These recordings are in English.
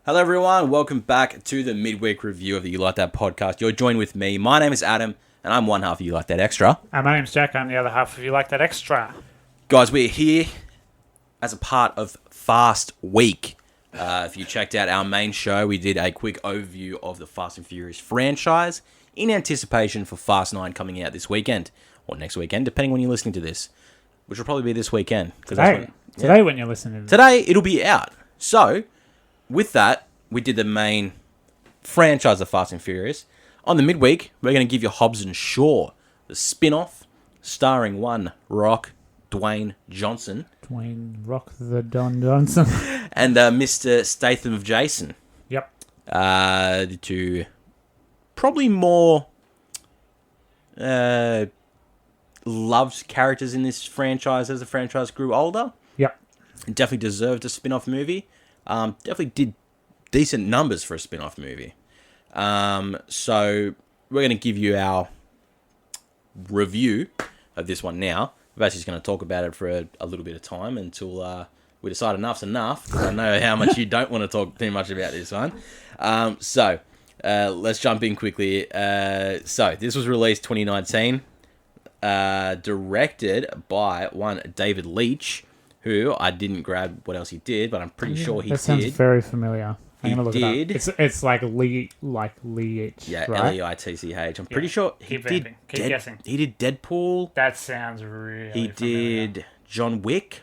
Hello everyone, welcome back to the midweek review of the You Like That podcast. You're joined with me. My name is Adam, and I'm one half of You Like That Extra. My name's Jack, I'm the other half of You Like That Extra. Guys, we're here as a part of Fast Week. If you checked out our main show, we did a quick overview of the Fast and Furious franchise in anticipation for Fast 9 coming out this weekend, or next weekend, depending when you're listening to this, which will probably be this weekend. Today when you're listening to this. Today, it'll be out. So, with that, we did the main franchise of Fast and Furious. On the midweek, we're going to give you Hobbs and Shaw, the spin-off, starring one Dwayne Johnson. Dwayne Rock the Don Johnson. And Mr. Statham of Jason. Yep. The two probably more loved characters in this franchise as the franchise grew older. Yep. It definitely deserved a spin-off movie. Definitely did decent numbers for a spin-off movie. So we're going to give you our review of this one now. We're actually just going to talk about it for a little bit of time until we decide enough's enough. Because I know how much you don't want to talk too much about this one. So let's jump in quickly. So this was released 2019. Directed by one David Leitch, who I didn't grab what else he did, but I'm pretty sure he did. That sounds very familiar. I'm gonna look did. it up. It's like Leitch, Yeah, right? Leitch. I'm pretty sure he did. Keep guessing. He did Deadpool. That sounds really He familiar. did John Wick.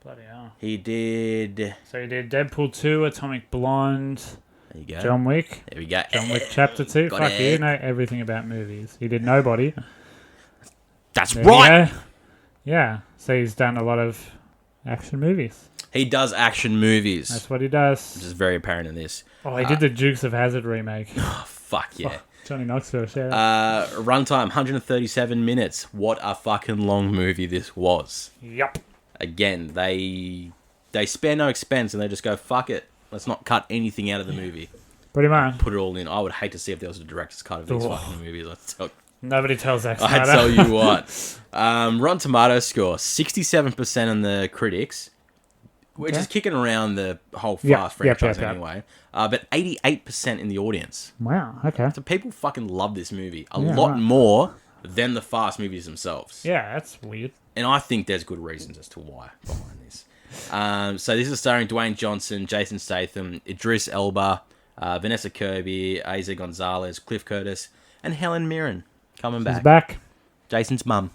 Bloody hell. He did. So he did Deadpool 2, Atomic Blonde, There you go. John Wick. There we go. John Wick Chapter 2. Got Fuck, it. you know everything about movies. He did Nobody. That's There right. you go. Yeah. So he's done a lot of action movies. He does action movies, That's what he does. which is very apparent in this. Oh, he did the Dukes of Hazzard remake. Oh, fuck yeah. Johnny Knoxville, shout out. Runtime 137 minutes. What a fucking long movie this was. Yup. Again, they spare no expense and they just go, fuck it. Let's not cut anything out of the movie. Pretty much. Put it all in. I would hate to see if there was a director's cut of these Oh. fucking movies. Nobody tells Zack I Snyder. tell you what. Rotten Tomatoes score 67% on the critics, which Okay. is kicking around the whole Yep, Fast franchise yep. anyway. But 88% in the audience. Wow, okay. So people fucking love this movie a Yeah, lot right. more than the Fast movies themselves. Yeah, that's weird. And I think there's good reasons as to why behind this. So this is starring Dwayne Johnson, Jason Statham, Idris Elba, Vanessa Kirby, Eiza Gonzalez, Cliff Curtis, and Helen Mirren coming He's back. back. Jason's mum.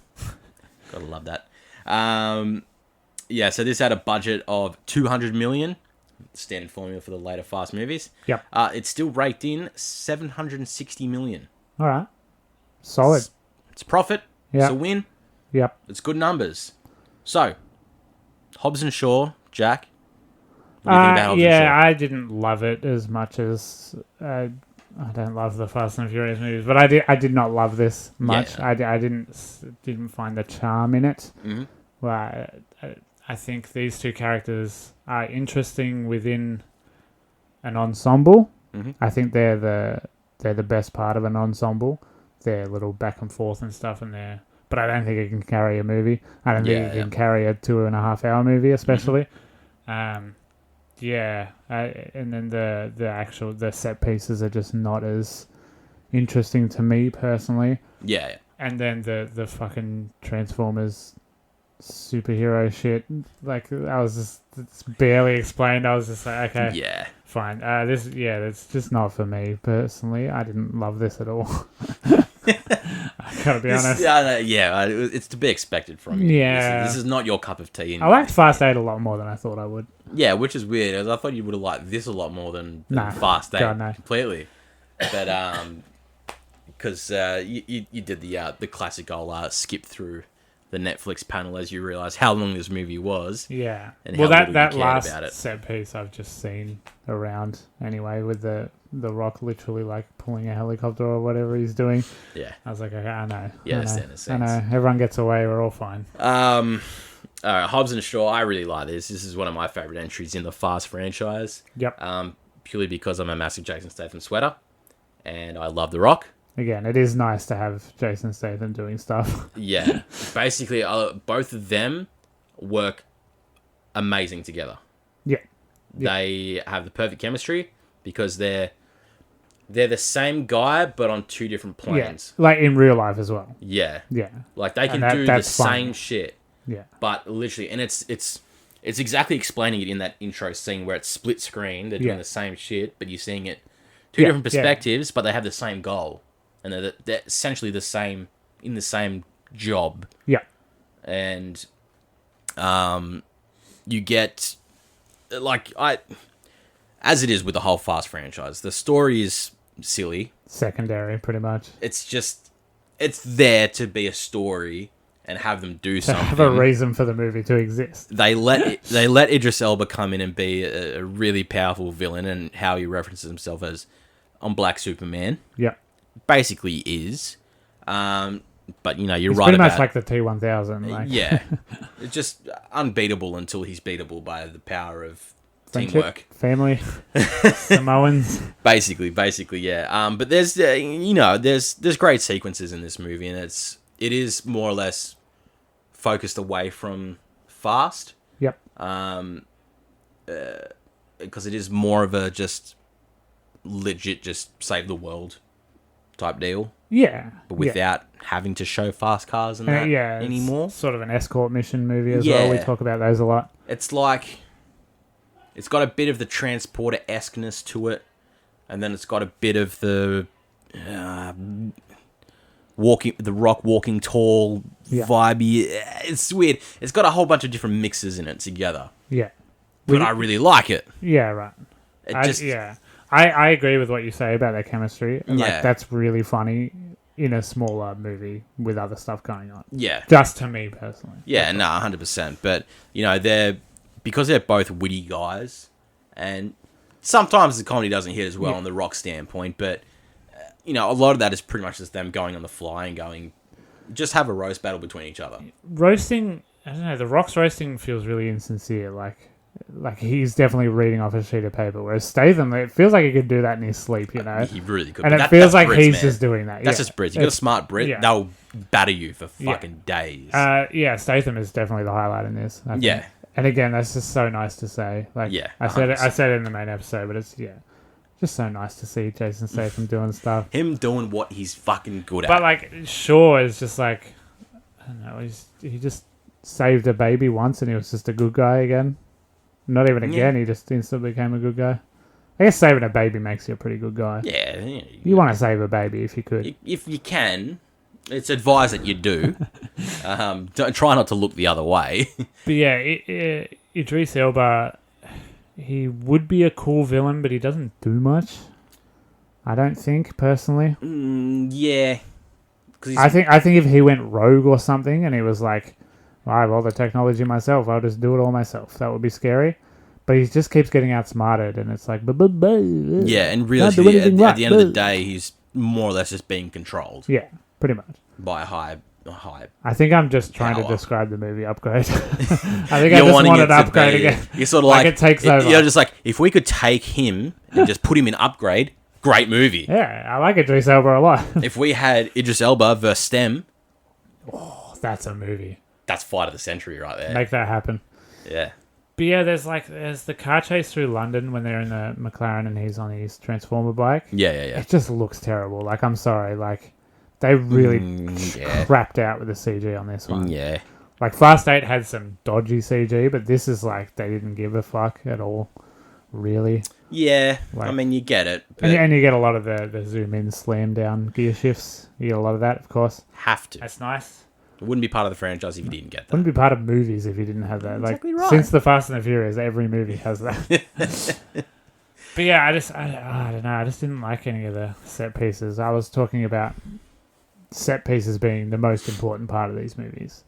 Gotta love that. So this had a budget of $200 million. Standard formula for the later Fast movies. Yep. It's still raked in $760 million. All right. Solid. It's profit. Yep. It's a win. Yep. It's good numbers. So, Hobbs and Shaw, Jack. What do you think about Hobbs and Shaw? I didn't love it as much as I don't love the Fast and Furious movies, but I did not love this much. Yeah. I didn't find the charm in it. Mm-hmm. Well, I think these two characters are interesting within an ensemble. Mm-hmm. I think they're the best part of an ensemble. They're little back and forth and stuff, but I don't think it can carry a movie. I don't think it can carry a 2.5 hour movie, especially. Mm-hmm. And then the set pieces are just not as interesting to me personally. Yeah. And then the fucking Transformers superhero shit, like I was just, it's barely explained. I was just like, okay, Yeah. fine. That's just not for me personally. I didn't love this at all. I gotta be honest. It's to be expected from you. Yeah. This is not your cup of tea. I liked Fast 8 a lot more than I thought I would. Yeah, which is weird. As I thought you would have liked this a lot more than Nah, Fast 8. God, no. Completely. But, because you did the classic old skip through the Netflix panel as you realise how long this movie was. Yeah. And Well, how that little you cared last about it. set piece I've just seen around anyway, with the Rock literally like pulling a helicopter or whatever he's doing. Yeah. I was like, okay, I know. Yeah, I the know. standard I sense. know. Everyone gets away. We're all fine. All right, Hobbs and Shaw. I really like this. This is one of my favourite entries in the Fast franchise. Yep. Purely because I'm a massive Jason Statham sweater, and I love The Rock. Again, it is nice to have Jason Statham doing stuff. Yeah, basically, both of them work amazing together. Yeah. They have the perfect chemistry because they're the same guy but on two different planes. Like in real life as well. Yeah. Yeah. Like they can do the same shit. Yeah. But literally, and it's exactly explaining it in that intro scene where it's split screen. They're doing the same shit, but you're seeing it two different perspectives, but they have the same goal, and they're essentially the same in the same job. Yeah. And you get as it is with the whole Fast franchise, the story is silly, secondary, pretty much. It's there to be a story and have them do something. Have a reason for the movie to exist. They let Idris Elba come in and be a really powerful villain, and how he references himself as I'm Black Superman. Yeah, basically is. But you're it's right. Pretty about, much like the T-1000. Yeah, it's just unbeatable until he's beatable by the power of friendship, teamwork, family, Samoans. Basically, yeah. But there's there's great sequences in this movie, and it is more or less focused away from Fast. Yep. Because it is more of a just legit just save the world type deal. Yeah. But without having to show fast cars and that anymore. Sort of an escort mission movie as well. We talk about those a lot. It's like it's got a bit of the Transporter-esque-ness to it, and then it's got a bit of the Rock walking tall vibey. It's weird. It's got a whole bunch of different mixes in it together. Yeah. But I really like it. Yeah, right. I agree with what you say about their chemistry. Like, that's really funny in a smaller movie with other stuff going on. Yeah. Just to me personally. Yeah, 100%. But, because they're both witty guys, and sometimes the comedy doesn't hit as well on the Rock standpoint, but, a lot of that is pretty much just them going on the fly and going, just have a roast battle between each other. Roasting, I don't know, the Rock's roasting feels really insincere, like he's definitely reading off a sheet of paper, whereas Statham, it feels like he could do that in his sleep, He really could. And it feels like Brits, he's just doing that. That's just Brits. You got a smart Brit, they'll batter you for fucking days. Statham is definitely the highlight in this. I think. And again, that's just so nice to say. Like, I said it in the main episode, but it's just so nice to see Jason Statham doing stuff. Him doing what he's fucking good at. But like Shaw is just like, I don't know, he just saved a baby once and he was just a good guy again. Not even again, he just instantly became a good guy. I guess saving a baby makes you a pretty good guy. Yeah. You want to save a baby if you could. If you can. It's advised that you do. Don't try not to look the other way. But yeah, Idris Elba, he would be a cool villain, but he doesn't do much. I don't think, personally. Yeah. I think if he went rogue or something and he was like, I have all the technology myself, I'll just do it all myself, that would be scary. But he just keeps getting outsmarted, and it's like... Yeah, and realistically, at the end of the day, he's more or less just being controlled. Yeah, pretty much. By a high I think I'm just trying to describe the movie Upgrade. I think I just wanted Upgrade again. You're sort of like it takes over. You're just like, if we could take him and just put him in Upgrade, great movie. Yeah, I like Idris Elba a lot. If we had Idris Elba versus Stem... Oh, that's a movie. That's fight of the century right there. Make that happen. Yeah. But yeah, there's the car chase through London when they're in the McLaren and he's on his Transformer bike. Yeah. It just looks terrible. Like, I'm sorry. Like, they really crapped out with the CG on this one. Yeah. Like, Fast 8 had some dodgy CG, but this is like, they didn't give a fuck at all. Really. Yeah. Like, I mean, you get it. But... And you get a lot of the zoom in, slam down gear shifts. You get a lot of that, of course. Have to. That's nice. It wouldn't be part of the franchise if you didn't get that. Wouldn't be part of movies if you didn't have that. Exactly like right. Since the Fast and the Furious, every movie has that. But yeah, I don't know. I just didn't like any of the set pieces. I was talking about set pieces being the most important part of these movies.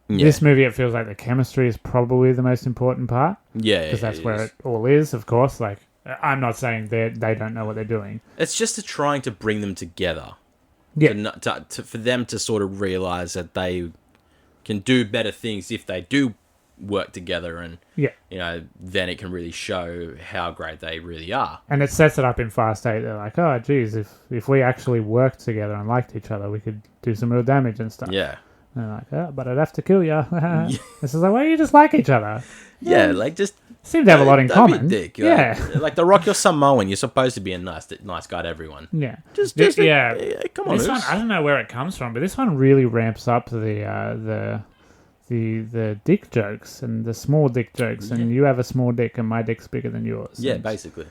This movie, it feels like the chemistry is probably the most important part. Yeah, because that's where it all is. Of course, like I'm not saying they don't know what they're doing. It's just trying to bring them together. Yeah. For them to sort of realize that they can do better things if they do work together, and then it can really show how great they really are. And it sets it up in Fast 8. They're like, oh, geez, if we actually worked together and liked each other, we could do some real damage and stuff. Yeah. And they're like, oh, but I'd have to kill you. This is like, why don't you just like each other? Yeah, like just seem to have a lot in don't be a common. dick. Yeah. Like The Rock, you're Samoan. You're supposed to be a nice guy to everyone. Yeah. Just come on. This one, I don't know where it comes from, but this one really ramps up the dick jokes and the small dick jokes, and you have a small dick and my dick's bigger than yours. Yeah, and basically.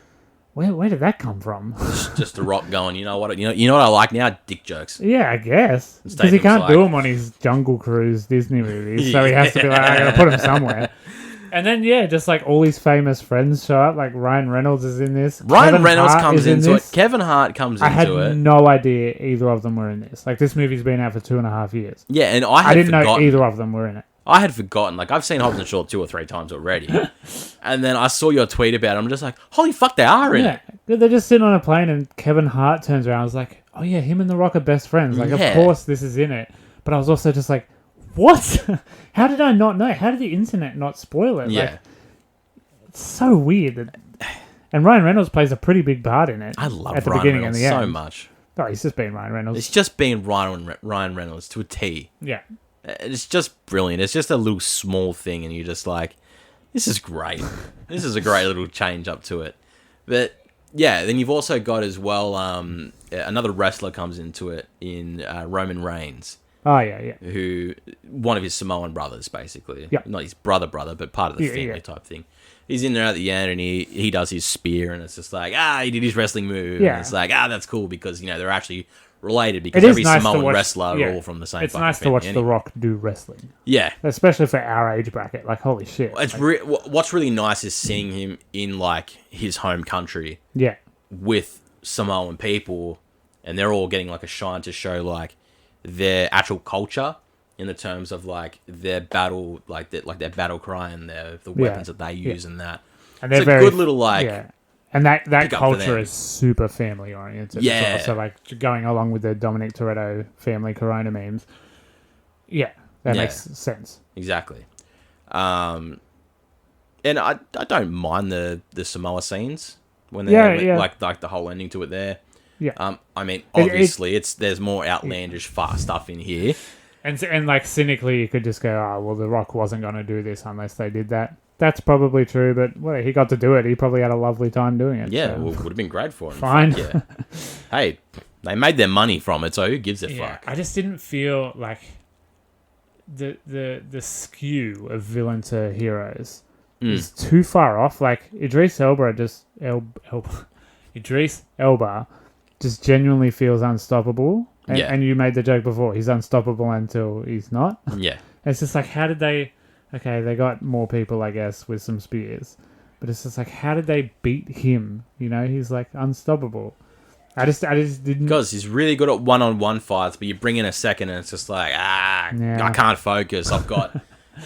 Where did that come from? Just The Rock going, you know what I like now? Dick jokes. Yeah, I guess. And Because he Statham's can't do them on his Jungle Cruise Disney movies, so he has to be like, I gotta put him somewhere. And then, just like all his famous friends show up, like Ryan Reynolds is in this. Ryan Reynolds comes into it. Kevin Hart comes into it. I had no idea either of them were in this. Like, this movie's been out for 2.5 years. Yeah, and I didn't know either of them were in it. I had forgotten. Like, I've seen Hobbs and Shaw 2 or 3 times already. And then I saw your tweet about it. I'm just like, holy fuck, they are in it. They're just sitting on a plane and Kevin Hart turns around. I was like, oh yeah, him and The Rock are best friends. Like, of course this is in it. But I was also just like, what? How did I not know? How did the internet not spoil it? Yeah. Like, it's so weird. And Ryan Reynolds plays a pretty big part in it. I love at the Ryan beginning Reynolds and the so end. much. Oh, he's just being Ryan Reynolds. It's just being Ryan Reynolds to a T. Yeah. It's just brilliant. It's just a little small thing, and you're just like, this is great. This is a great little change up to it. But yeah, then you've also got as well another wrestler comes into it in Roman Reigns. Oh, yeah. Who, one of his Samoan brothers, basically. Yeah. Not his brother, but part of the family type thing. He's in there at the end, and he does his spear, and it's just like, he did his wrestling move. Yeah. And it's like, that's cool, because, they're actually related, because It is every nice Samoan to watch, wrestler are all from the same It's fucking nice to family watch anyway. The Rock do wrestling. Yeah. Especially for our age bracket. Like, holy shit. It's what's really nice is seeing him in, like, his home country. Yeah. With Samoan people, and they're all getting, like, a shine to show, like, their actual culture in the terms of, like, their battle, like their battle cry and the weapons that they use and that. And they're it's a good little, like... Yeah. And that culture is super family oriented. Yeah. As well. So, like, going along with the Dominic Toretto family Corona memes. Yeah. That makes sense. Exactly. And I don't mind the Samoa scenes when they like the whole ending to it there. Yeah. I mean, obviously, there's more outlandish, far stuff in here. And like, cynically, you could just go, oh, well, The Rock wasn't going to do this unless they did that. That's probably true, but well, he got to do it. He probably had a lovely time doing it. Yeah, so. well, it would have been great for him. Fine. Yeah. Hey, they made their money from it, so who gives a fuck? I just didn't feel like the skew of villain to heroes is too far off. Like, Idris Elba just genuinely feels unstoppable. And you made the joke before, he's unstoppable until he's not. Yeah. It's just like, how did they... Okay, they got more people, I guess, with some spears. But it's just like, how did they beat him? He's like unstoppable. I just didn't... Because he's really good at one-on-one fights, but you bring in a second and it's just like, I can't focus. I've got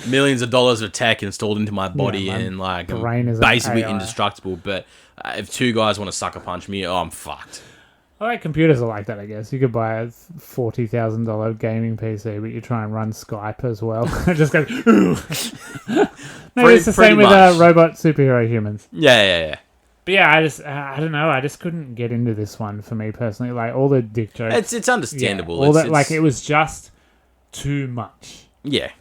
millions of dollars of tech installed into my body and like I'm basically indestructible. But if two guys want to sucker punch me, I'm fucked. I like computers are like that, I guess. You could buy a $40,000 gaming PC, but you try and run Skype as well. It just goes, ooh. Maybe it's the same with robot superhero humans. Yeah. But yeah, I don't know. I just couldn't get into this one for me personally. Like, all the dick jokes. It's understandable. Yeah, like, it was just too much. Yeah.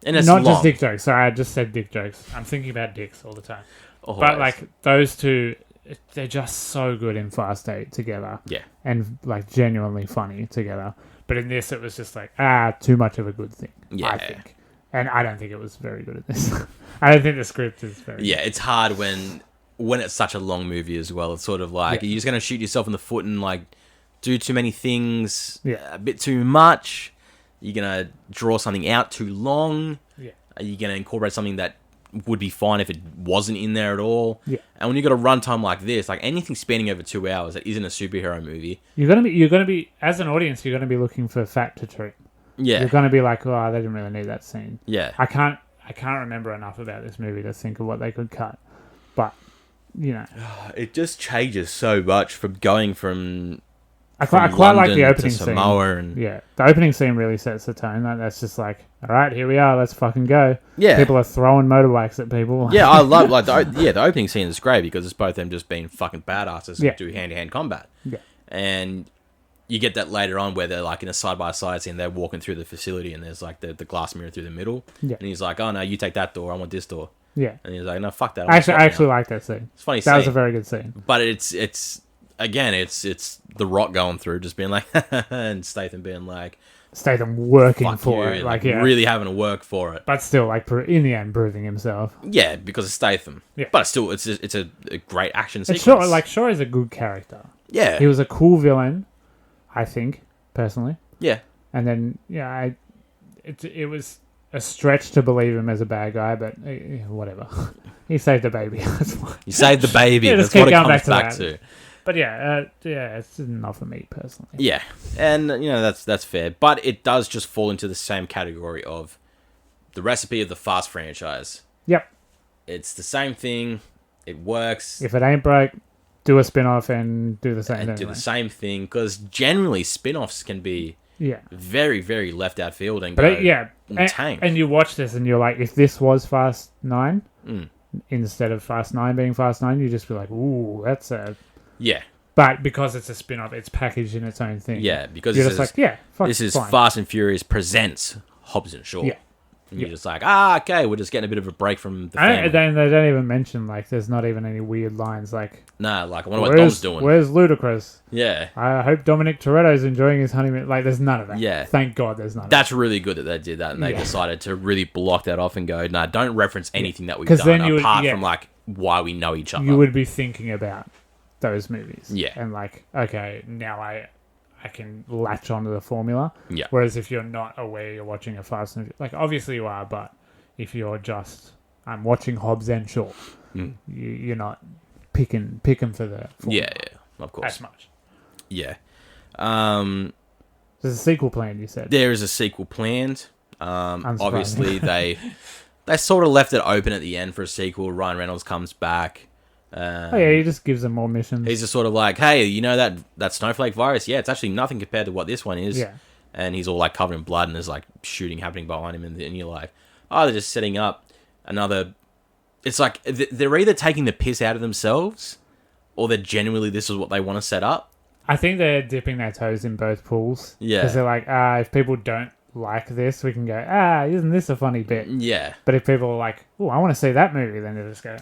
And it's not long. just dick jokes. Sorry, I just said dick jokes. I'm thinking about dicks all the time. Always. But like, those two... They're just so good in Fast 8 together. Yeah. And, like, genuinely funny together. But in this, it was just like, too much of a good thing, I think. And I don't think it was very good at this. I don't think the script is very good. It's hard when it's such a long movie as well. It's sort of like, you're just going to shoot yourself in the foot and, like, do too many things, a bit too much. You're going to draw something out too long. Yeah. Are you going to incorporate something that would be fine if it wasn't in there at all? Yeah. And when you got a runtime like this, like anything spanning over 2 hours that isn't a superhero movie, you're gonna be as an audience, you're gonna be looking for fat to trim. Yeah. You're gonna be like, oh, they didn't really need that scene. Yeah. I can't remember enough about this movie to think of what they could cut. But it just changes so much from going from I quite like the opening scene. And... Yeah, the opening scene really sets the tone. That's just like, all right, here we are, let's fucking go. Yeah, people are throwing motorbikes at people. Yeah, I love the opening scene is great because it's both them just being fucking badasses and do hand-to-hand combat. Yeah, and you get that later on where they're like in a side-by-side scene, they're walking through the facility and there's like the glass mirror through the middle. Yeah. And he's like, oh no, you take that door, I want this door. Yeah. And he's like, no, fuck that. I actually like that scene. It's funny. That was a very good scene. But it's again, it's The Rock going through, just being like, and Statham being like, Statham working fuck for you, it, like yeah. really having to work for it. But still, like in the end, proving himself. Yeah, because it's Statham. Yeah. But still, it's a great action sequence. Shaw is a good character. Yeah. He was a cool villain, I think, personally. Yeah. And then, it was a stretch to believe him as a bad guy, but whatever. He saved the baby. That's fine. You saved the baby. Yeah, That's keep what it going comes back back to to. But it's not for me personally. Yeah, and that's fair, but it does just fall into the same category of the recipe of the Fast franchise. Yep. It's the same thing. It works. If it ain't broke, do a spin-off and do the same And thing. do the same thing, because generally spin-offs can be Yeah. very, very left out field and But go tank. and you watch this and you're like, if this was Fast 9 Mm. instead of Fast 9 being Fast 9, you just be like, ooh, that's a... Yeah, But because it's a spin-off, it's packaged in its own thing. yeah, because You're this just is, like, yeah, fuck, this is fine. Fast and Furious presents Hobbs and Shaw. Yeah. And you're Yeah. just like, okay, we're just getting a bit of a break from the family. And then they don't even mention, like, there's not even any weird lines like, Nah, like, I wonder what Dom's doing. Where's Ludacris? Yeah. I hope Dominic Toretto's enjoying his honeymoon. Like, there's none of that. Yeah. Thank God there's none of That's really good that they did that, and they Yeah. decided to really block that off and go, nah, don't reference anything that we've 'Cause done, then you would- apart yeah. from, like, why we know each other. that. You would be thinking about those movies. Yeah. And, like, okay, now I can latch onto the formula. Yeah. Whereas if you're not aware you're watching a Fast and... Like, obviously you are, but if you're just... I'm watching Hobbs and Shaw. Mm. You're not picking for the formula Yeah, of course. as much. Yeah. There's a sequel planned, you said. There is a sequel planned. Obviously, Unsurprising. they sort of left it open at the end for a sequel. Ryan Reynolds comes back. Oh yeah, he just gives them more missions. He's just sort of like, hey, you know that snowflake virus? Yeah, it's actually nothing compared to what this one is. Yeah. And he's all like covered in blood and there's like shooting happening behind him. And you're like, oh, they're just setting up another... It's like they're either taking the piss out of themselves or they're genuinely, this is what they want to set up. I think they're dipping their toes in both pools. Yeah. Because they're like, if people don't like this, we can go, isn't this a funny bit? Yeah. But if people are like, oh, I want to see that movie, then they just go,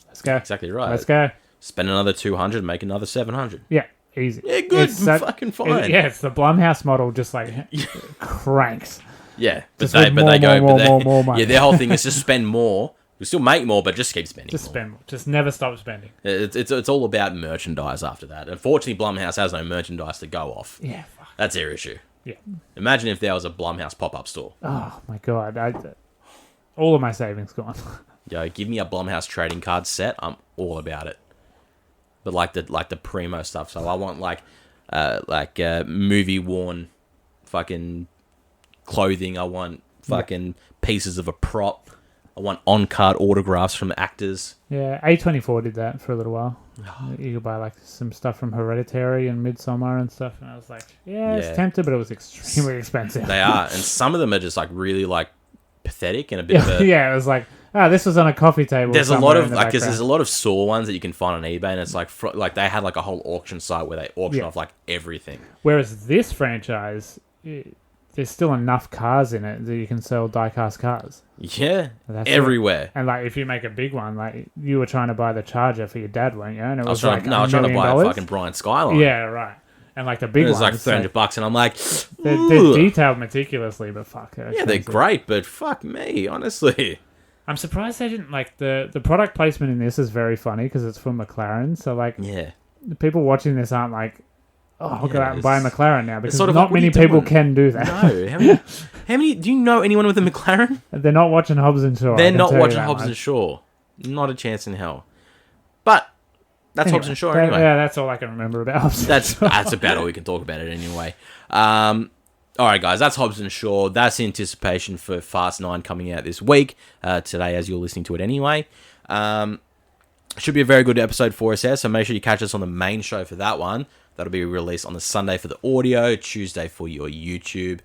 let's go. Exactly right. Let's go. Spend another 200, make another 700. Yeah, easy. Yeah, good. It's that- Fucking fine. it's the Blumhouse model just like cranks. Yeah, but Just with more money. yeah, their whole thing is just spend more. We still make more, but just keep spending. Just more. spend more. Just never stop spending. It's all about merchandise after that. Unfortunately, Blumhouse has no merchandise to go off. Yeah, fuck. That's their issue. Yeah. Imagine if there was a Blumhouse pop-up store. Oh my god. All of my savings gone. Yo, give me a Blumhouse trading card set. I'm all about it. But like the primo stuff. So I want like movie worn fucking clothing. I want fucking pieces of a prop. I want on-card autographs from actors. Yeah, A24 did that for a little while. You could buy like some stuff from Hereditary and Midsommar and stuff, and I was like, it's tempted, but it was extremely expensive. They are, and some of them are just like really like pathetic and a bit of a... Yeah, it was like, this was on a coffee table. There's a lot of like, because there's a lot of Saw ones that you can find on eBay, and it's like they had like a whole auction site where they auction off like everything. Whereas this franchise, there's still enough cars in it that you can sell die-cast cars. Yeah, That's everywhere. It. And like, if you make a big one, like you were trying to buy the Charger for your dad, weren't you? And it I was like trying to buy a fucking Brian Skyline. Yeah, right. And like the big it was ones, like $300, and I'm like, they're detailed meticulously, but fuck. Yeah, they're great, but fuck me, honestly. I'm surprised they didn't like the product placement in this is very funny because it's from McLaren. So like, the people watching this aren't like, I'll go out and buy a McLaren now because sort of not like, many people can do that. No, how many? Do you know anyone with a McLaren? They're not watching Hobbs and Shaw. They're not watching Hobbs and Shaw. Not a chance in hell. But that's Hobbs and Shaw anyway. Yeah, that's all I can remember about Hobbs. That's about all we can talk about it anyway. All right, guys, that's Hobbs and Shaw. That's the anticipation for Fast 9 coming out this week. Today, as you're listening to it anyway. Should be a very good episode for us there, so make sure you catch us on the main show for that one. That'll be released on the Sunday for the audio, Tuesday for your YouTube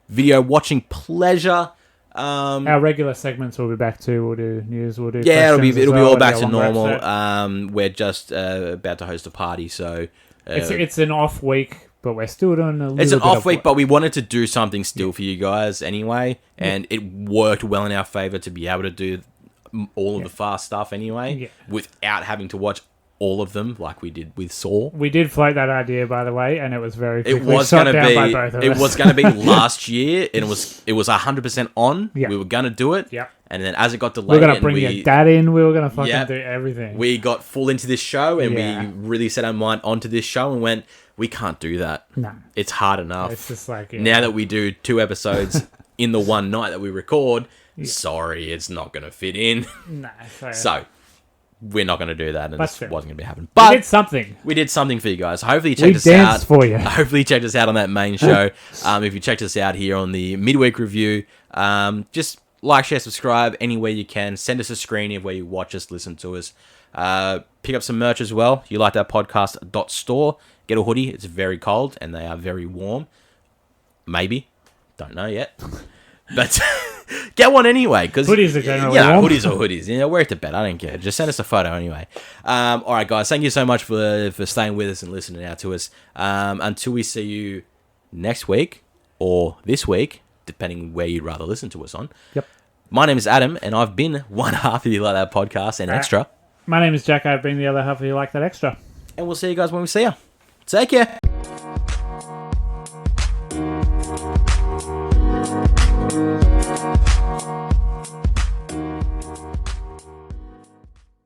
video watching pleasure. Our regular segments will be back too. We'll do news. We'll do it'll be well. all back to normal. We're just about to host a party, so it's an off week but we're still doing a little It's an bit off of week, work. but we wanted to do something still for you guys anyway, and it worked well in our favor to be able to do all of the fast stuff anyway, without having to watch all of them like we did with Saw. We did float that idea, by the way, and it was very quickly It was shot going to down be. by both of It us. was going to be last year, and it was 100% on. Yeah. We were going to do it. Yep. And then as it got We delayed, were going to bring your dad in. We were going to fucking do everything. we got full into this show, and Yeah. we really set our mind onto this show, and went, we can't do that. No. It's hard enough. It's just like... Yeah. Now that we do 2 episodes in the one night that we record, sorry, it's not going to fit in. No. So, we're not going to do that, and That's this fair. wasn't going to be happening. We But did something. we did something for you guys. Hopefully you We checked us out. danced for you. Hopefully you checked us out on that main show. If you checked us out here on the midweek review, just like, share, subscribe anywhere you can. Send us a screening of where you watch us, listen to us. Pick up some merch as well. You like that podcast.store. Get a hoodie. It's very cold and they are very warm. Maybe. Don't know yet. But get one anyway. Cause, Hoodies are generally warm. hoodies are hoodies. You know, wear it to bed. I don't care. Just send us a photo anyway. All right, guys. Thank you so much for staying with us and listening out to us. Until we see you next week or this week, depending where you'd rather listen to us on. Yep. My name is Adam, and I've been one half of You Like That podcast and extra. My name is Jack. I've been the other half of You Like That Extra. And we'll see you guys when we see you. Take care.